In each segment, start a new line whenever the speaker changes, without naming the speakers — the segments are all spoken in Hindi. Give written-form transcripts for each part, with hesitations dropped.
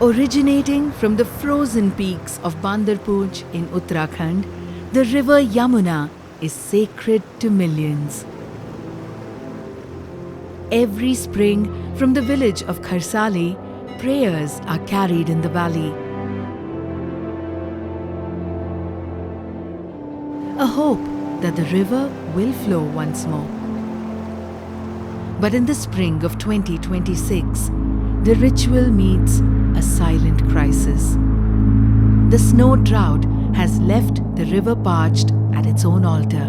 Originating from the frozen peaks of Bandarpur in Uttarakhand, the river Yamuna is sacred to millions. Every spring, from the village of Kharsali, prayers are carried in the valley. A hope that the river will flow once more. But in the spring of 2026, the ritual meets a silent crisis. The snow drought has left the river parched at its own altar.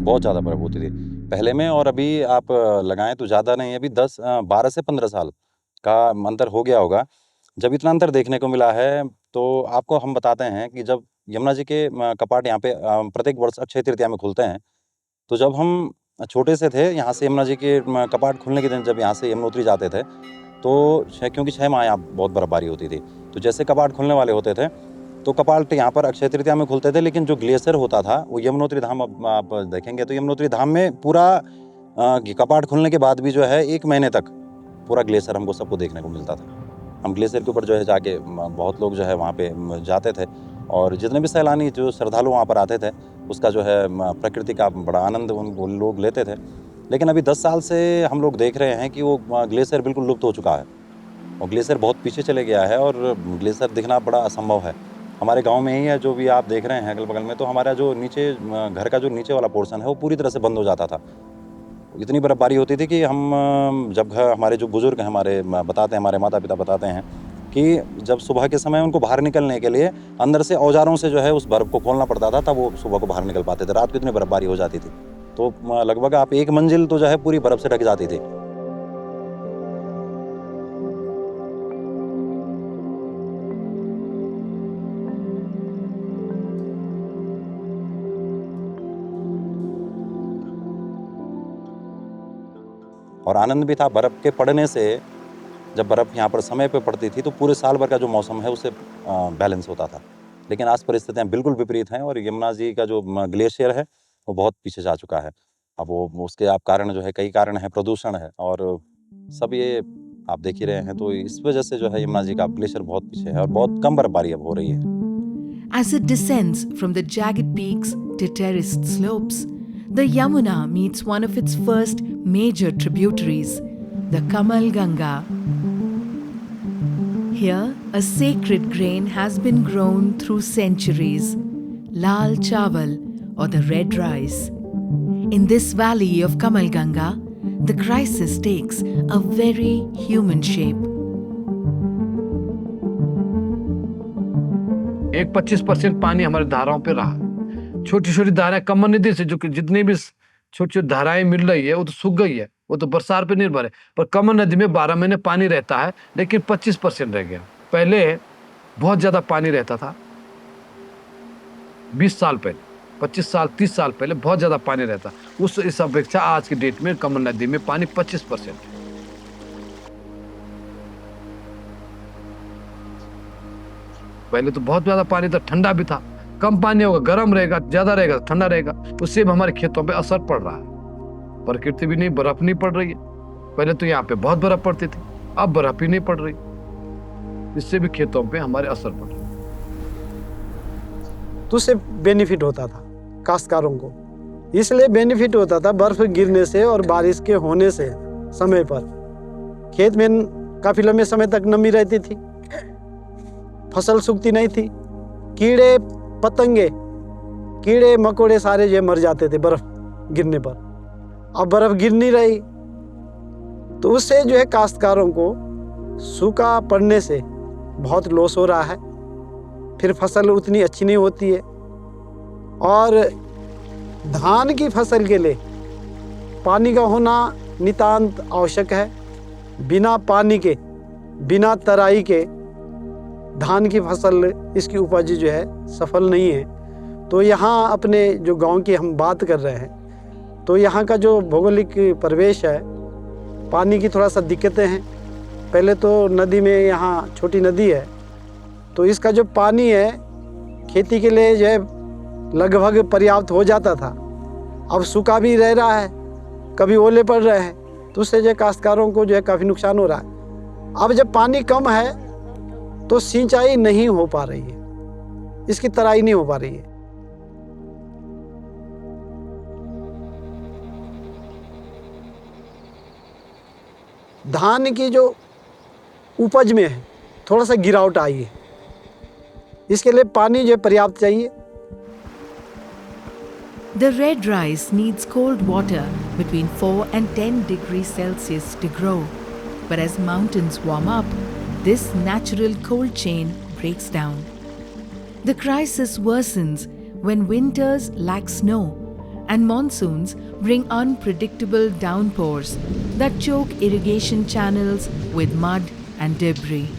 बहुत ज़्यादा बर्फ़ होती थी पहले में, और अभी आप लगाएं तो ज़्यादा नहीं है, अभी 12 से 15 साल का अंतर हो गया होगा। जब इतना अंतर देखने को मिला है, तो आपको हम बताते हैं कि जब यमुना जी के कपाट यहाँ पे प्रत्येक वर्ष अक्षय तृतीया में खुलते हैं, तो जब हम छोटे से थे, यहाँ से यमुना जी के कपाट खुलने के दिन जब यहाँ से यमुनोत्री जाते थे, तो क्योंकि 6 माह यहाँ बहुत बर्फ़बारी होती थी, तो जैसे कपाट खुलने वाले होते थे, तो कपाट यहाँ पर अक्षय तृतीया में खुलते थे, लेकिन जो ग्लेशियर होता था वो यमुनोत्री धाम, आप देखेंगे तो यमुनोत्री धाम में पूरा कपाट खुलने के बाद भी जो है 1 महीने तक पूरा ग्लेशियर हमको सबको देखने को मिलता था। हम ग्लेशियर के ऊपर जो है जाके बहुत लोग जो है वहाँ पे जाते थे, और जितने भी सैलानी जो श्रद्धालु वहाँ पर आते थे, उसका जो है प्रकृति का बड़ा आनंद वो लोग लेते थे। लेकिन अभी 10 साल से हम लोग देख रहे हैं कि वो ग्लेशियर बिल्कुल लुप्त हो चुका है, और ग्लेशियर बहुत पीछे चले गया है, और ग्लेशियर दिखना बड़ा असंभव है। हमारे गांव में ही है, जो भी आप देख रहे हैं अगल बगल में, तो हमारा जो नीचे घर का जो नीचे वाला पोर्शन है वो पूरी तरह से बंद हो जाता था। इतनी बर्फ़बारी होती थी कि हम जब हमारे जो बुज़ुर्ग हैं, हमारे बताते हैं, हमारे माता पिता बताते हैं कि जब सुबह के समय उनको बाहर निकलने के लिए अंदर से औजारों से जो है उस बर्फ़ को खोलना पड़ता था, तब वो सुबह को बाहर निकल पाते थे। रात को इतनी बर्फ़बारी हो जाती थी, तो लगभग आप 1 मंजिल तो जो है पूरी बर्फ़ से ढक जाती थी। और आनंद भी था बर्फ़ के पड़ने से। जब बर्फ़ यहाँ पर समय पे पड़ती थी, तो पूरे साल भर का जो मौसम है उससे बैलेंस होता था। लेकिन आज परिस्थितियाँ बिल्कुल विपरीत हैं, और यमुना जी का जो ग्लेशियर है वो बहुत पीछे जा चुका है। अब वो उसके आप कारण जो है, कई कारण हैं, प्रदूषण है, और सब ये आप देख ही रहे हैं। तो इस वजह से जो है यमुना जी का ग्लेशियर बहुत पीछे है, और बहुत कम बर्फ़बारी अब हो रही है।
As it descends from the jagged peaks to terraced slopes, the Yamuna meets one of its first major tributaries, the Kamal Ganga. Here, a sacred grain has been grown through centuries, Lal Chawal or the red rice. In this valley of Kamal Ganga, the crisis takes a very human shape.
एक 25% पानी हमारे धाराओं पे रहा। छोटी छोटी धाराएं कमल नदी से जो कि जितनी भी छोटी छोटी धाराएं मिल रही है वो तो सूख गई है, वो तो बरसात पे निर्भर है। पर कमल नदी में 12 महीने पानी रहता है, लेकिन 25% रह गया। पहले बहुत ज्यादा पानी रहता था, 20 साल पहले, 25 साल 30 साल पहले बहुत ज्यादा पानी रहता। इस अपेक्षा आज की डेट में कमल नदी में पानी 25%। पहले तो बहुत ज्यादा पानी था, ठंडा भी था। कम पानी होगा, गर्म रहेगा, ज्यादा रहेगा, ठंडा रहेगा, उससे भी हमारे खेतों पे असर पड़ रहा है। प्रकृति भी नहीं, बर्फ नहीं पड़ रही है। पहले तो यहाँ पे बहुत बर्फ पड़ती थी, अब बर्फ ही नहीं पड़ रही, इससे भी खेतों पे हमारे असर पड़ रहा है।
तो उससे बेनिफिट होता था काश्तकारों को, इसलिए बेनिफिट होता था बर्फ गिरने से और बारिश के होने से। समय पर खेत में काफी लंबे समय तक नमी रहती थी, फसल सूखती नहीं थी, कीड़े पतंगे, कीड़े मकोड़े सारे जो मर जाते थे बर्फ गिरने पर। अब बर्फ गिर नहीं रही, तो उससे जो है काश्तकारों को सूखा पड़ने से बहुत लॉस हो रहा है, फिर फसल उतनी अच्छी नहीं होती है। और धान की फसल के लिए पानी का होना नितांत आवश्यक है। बिना पानी के, बिना तराई के धान की फसल, इसकी उपज जो है सफल नहीं है। तो यहाँ अपने जो गांव की हम बात कर रहे हैं, तो यहाँ का जो भौगोलिक परिवेश है, पानी की थोड़ा सा दिक्कतें हैं। पहले तो नदी में, यहाँ छोटी नदी है, तो इसका जो पानी है खेती के लिए जो है लगभग पर्याप्त हो जाता था। अब सूखा भी रह रहा है, कभी ओले पड़ रहे हैं, तो उससे जो काश्तकारों को जो है काफ़ी नुकसान हो रहा है। अब जब पानी कम है तो सिंचाई नहीं हो पा रही है, इसकी तराई नहीं हो पा रही है। धान की जो उपज में है थोड़ा सा गिरावट आई है, इसके लिए पानी जो है पर्याप्त चाहिए।
The red rice needs cold water between 4 and 10 degrees Celsius to grow. But as mountains warm up, this natural cold chain breaks down. The crisis worsens when winters lack snow and monsoons bring unpredictable downpours that choke irrigation channels with mud and debris.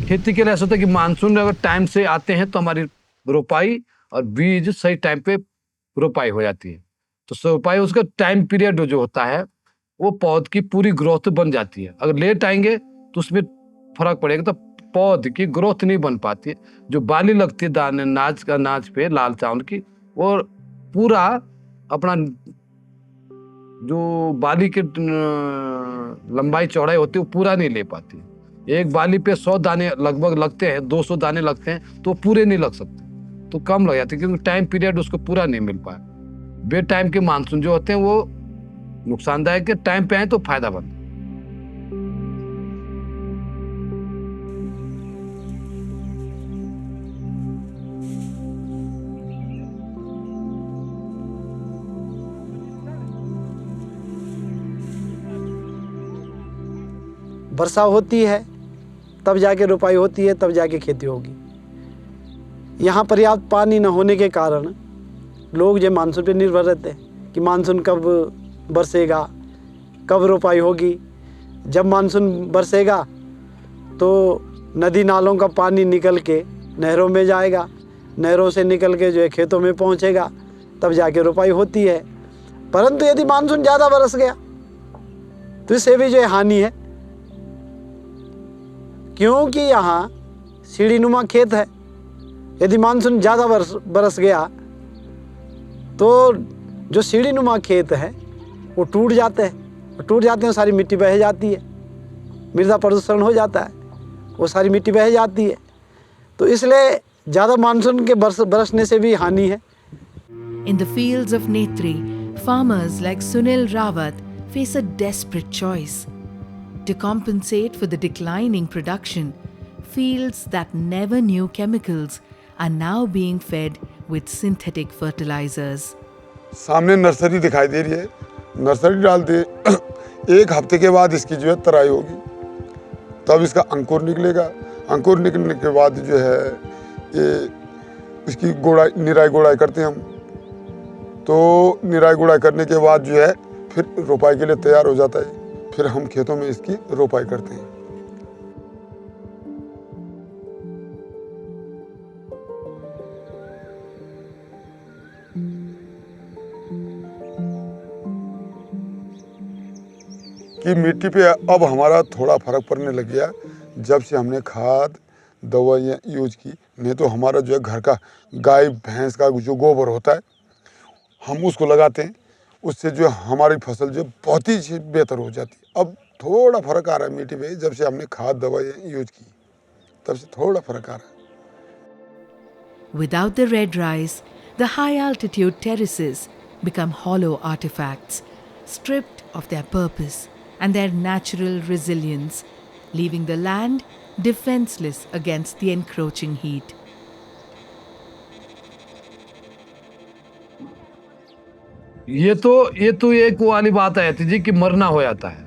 खेती के लिए ऐसा होता है कि मानसून अगर टाइम से आते हैं तो हमारी रोपाई और बीज सही टाइम पे रोपाई हो जाती है। तो रोपाई उसका टाइम पीरियड जो होता है वो पौध की पूरी ग्रोथ बन जाती है। अगर लेट आएंगे तो उसमें फर्क पड़ेगा, तो पौध की ग्रोथ नहीं बन पाती है। जो बाली लगती है दाने नाच पे लाल चावल की, वो पूरा अपना जो बाली की लंबाई चौड़ाई होती है वो पूरा नहीं ले पाती। एक बाली पे 100 दाने लगभग लगते हैं, 200 दाने लगते हैं तो पूरे नहीं लग सकते, तो कम लग जाते हैं क्योंकि टाइम पीरियड उसको पूरा नहीं मिल पाया। बे टाइम के मानसून जो होते हैं वो नुकसानदायक है, टाइम पे आए तो फायदा बनता है।
वर्षा होती है तब जाके रोपाई होती है, तब जाके खेती होगी। यहाँ पर्याप्त पानी न होने के कारण लोग जो मानसून पे निर्भर रहते हैं कि मानसून कब बरसेगा, कब रोपाई होगी। जब मानसून बरसेगा तो नदी नालों का पानी निकल के नहरों में जाएगा, नहरों से निकल के जो है खेतों में पहुँचेगा, तब जाके रोपाई होती है। परंतु यदि मानसून ज़्यादा बरस गया तो इससे भी जो है हानि है, क्योंकि यहाँ सीढ़ीनुमा खेत है। यदि मानसून ज़्यादा बरस गया तो जो सीढ़ीनुमा खेत है वो टूट जाते हैं, सारी मिट्टी बह जाती है, मृदा प्रदूषण हो जाता है, वो सारी मिट्टी बह जाती है। तो इसलिए ज़्यादा मानसून के बरसने से भी हानि है।
In the fields of Netri, farmers like Sunil Rawat face a desperate choice. To compensate for the declining production, fields that never knew chemicals are now being fed with synthetic fertilizers.
सामने नर्सरी दिखाई दे रही है, नर्सरी डाल दे, एक हफ्ते के बाद इसकी जो है तराई होगी, तब इसका अंकुर निकलेगा। अंकुर निकलने के बाद जो है ये इसकी निराई गुड़ाई करते हैं हम। तो निराई गुड़ाई करने के बाद जो है फिर रोपाई के लिए तैयार हो जाता है, फिर हम खेतों में इसकी रोपाई करते हैं। कि मिट्टी पे अब हमारा थोड़ा फर्क पड़ने लग गया जब से हमने खाद दवाइयाँ यूज की। नहीं तो हमारा जो है घर का गाय भैंस का जो गोबर होता है हम उसको लगाते हैं, उससे जो हमारी फसल जो बहुत ही बेहतर हो जाती है। अब थोड़ा फर्क आ रहा है मिट्टी पे, जब से हमने खाद दवाइयाँ यूज की तब से थोड़ा फर्क आ रहा है।
Without the red rice, the high altitude terraces become hollow artifacts, stripped of their purpose and their natural resilience, leaving the land defenseless against the encroaching heat.
ये तो एक वाली बात है जी कि मरना हो जाता है।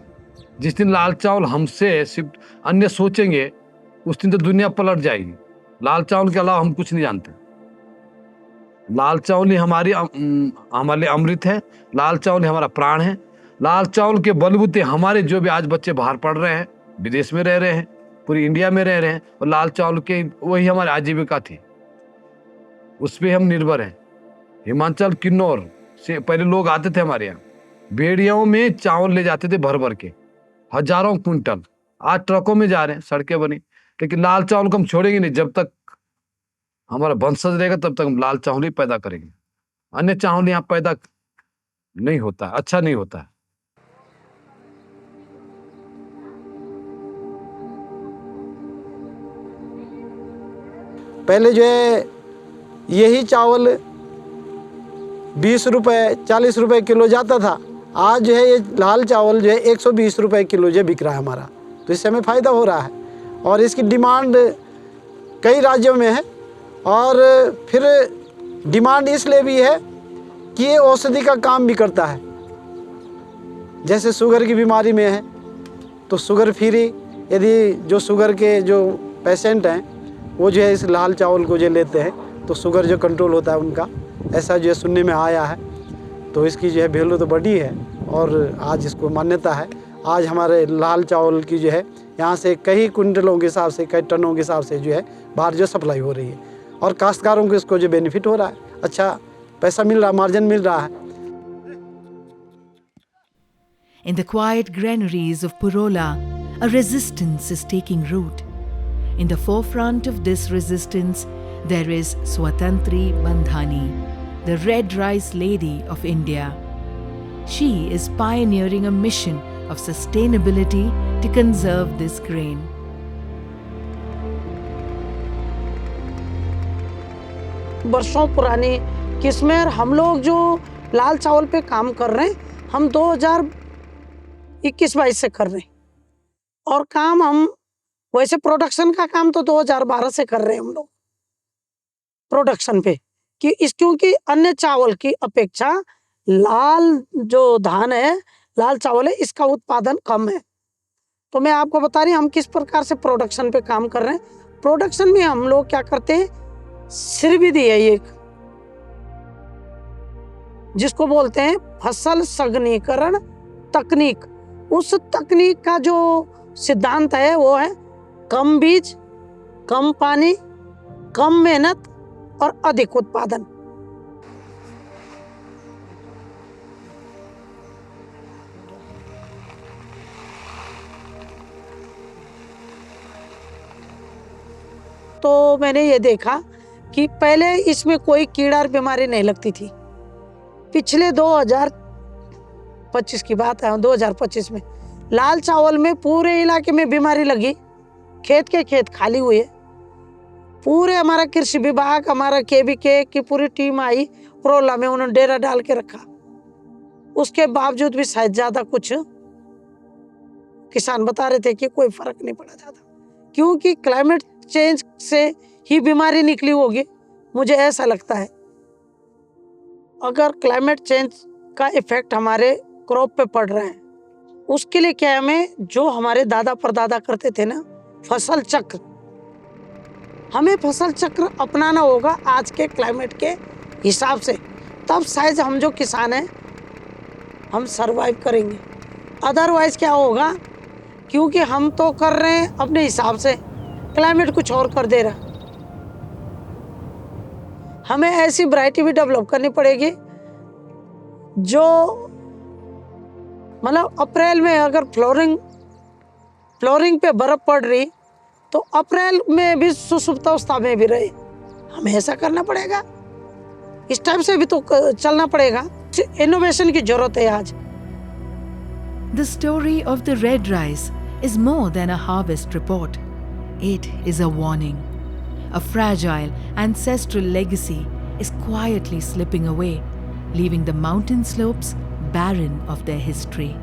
जिस दिन लाल चावल हमसे सिर्फ अन्य सोचेंगे उस दिन तो दुनिया पलट जाएगी। लाल चावल के अलावा हम कुछ नहीं जानते। लाल चावल ही हमारे अमृत है, लाल चावल ही हमारा प्राण है। लाल चावल के बलबूते हमारे जो भी आज बच्चे बाहर पढ़ रहे हैं, विदेश में रह रहे हैं, पूरी इंडिया में रह रहे हैं, और लाल चावल के वही हमारी आजीविका थी, उस पर हम निर्भर हैं। हिमाचल किन्नौर से पहले लोग आते थे हमारे यहाँ, बेड़ियों में चावल ले जाते थे भर भर के, हजारों क्विंटल। आज ट्रकों में जा रहे हैं, सड़कें बनी, लेकिन लाल चावल को हम छोड़ेंगे नहीं। जब तक हमारा वंशज रहेगा तब तक हम लाल चावल ही पैदा करेंगे। अन्य चावल यहाँ पैदा नहीं होता, अच्छा नहीं होता है।
पहले जो है यही चावल 20 रुपए 40 रुपए किलो जाता था, आज जो है ये लाल चावल जो है 120 रुपए किलो जो बिक रहा है हमारा, तो इससे हमें फ़ायदा हो रहा है और इसकी डिमांड कई राज्यों में है। और फिर डिमांड इसलिए भी है कि ये औषधि का काम भी करता है। जैसे शुगर की बीमारी में है तो शुगर फ्री, यदि जो शुगर के जो पेशेंट हैं वो जो है इस लाल चावल को जो लेते हैं तो शुगर जो कंट्रोल होता है उनका, ऐसा जो है सुनने में आया है। तो इसकी जो है वैल्यू तो बड़ी है और आज इसको मान्यता है। आज हमारे लाल चावल की जो है यहाँ से कई कुंटलों के हिसाब से, कई टनों के हिसाब से जो है बाहर जो सप्लाई हो रही है और काश्तकारों को इसको जो बेनिफिट हो रहा है, अच्छा पैसा मिल रहा है, मार्जिन मिल रहा है।
In the quiet granaries of Purola, a resistance is taking root. In the forefront of this resistance, there is Swatantri Bandhani, the red rice lady of India. She is pioneering a mission of sustainability to conserve this grain.
वर्षों पुरानी किस्में, और हम लोग जो लाल चावल पे काम कर रहे हैं, हम 2021-22 से कर रहे हैं और काम हम वैसे प्रोडक्शन का काम तो 2012 से कर रहे हैं हम लोग प्रोडक्शन पे, कि क्योंकि अन्य चावल की अपेक्षा लाल जो धान है, लाल चावल है, इसका उत्पादन कम है। तो मैं आपको बता रही हूँ हम किस प्रकार से प्रोडक्शन पे काम कर रहे हैं। प्रोडक्शन में हम लोग क्या करते हैं, श्रीविधि है एक, जिसको बोलते हैं फसल सघनीकरण तकनीक। उस तकनीक का जो सिद्धांत है वो है कम बीज, कम पानी, कम मेहनत और अधिक उत्पादन। तो मैंने ये देखा कि पहले इसमें कोई कीड़ा बीमारी नहीं लगती थी। पिछले 2025 की बात है, 2025 में लाल चावल में पूरे इलाके में बीमारी लगी, खेत के खेत खाली हुए। पूरे हमारा कृषि विभाग, हमारा केवीके की पूरी टीम आई पुरोला में, उन्होंने डेरा डाल के रखा। उसके बावजूद भी शायद ज्यादा कुछ किसान बता रहे थे कि कोई फर्क नहीं पड़ा ज्यादा, क्योंकि क्लाइमेट चेंज से ही बीमारी निकली होगी, मुझे ऐसा लगता है। अगर क्लाइमेट चेंज का इफेक्ट हमारे क्रॉप पे पड़ रहा है, उसके लिए क्या है, हमें जो हमारे दादा परदादा करते थे ना, फसल चक्र, हमें फसल चक्र अपनाना होगा आज के क्लाइमेट के हिसाब से, तब शायद हम जो किसान हैं हम सरवाइव करेंगे। अदरवाइज क्या होगा, क्योंकि हम तो कर रहे हैं अपने हिसाब से, क्लाइमेट कुछ और कर दे रहा। हमें ऐसी वैरायटी भी डेवलप करनी पड़ेगी जो मतलब अप्रैल में अगर फ्लोरिंग पे बर्फ पड़ रही तो अप्रैल में भी सुसुप्तावस्था में भी रहे। हमें ऐसा करना पड़ेगा, इस टाइम से भी तो चलना पड़ेगा। इनोवेशन की जरूरत है आज।
The story of the red rice is more than a harvest report. It is a warning. A fragile ancestral legacy is quietly slipping away, leaving the mountain slopes barren of their history.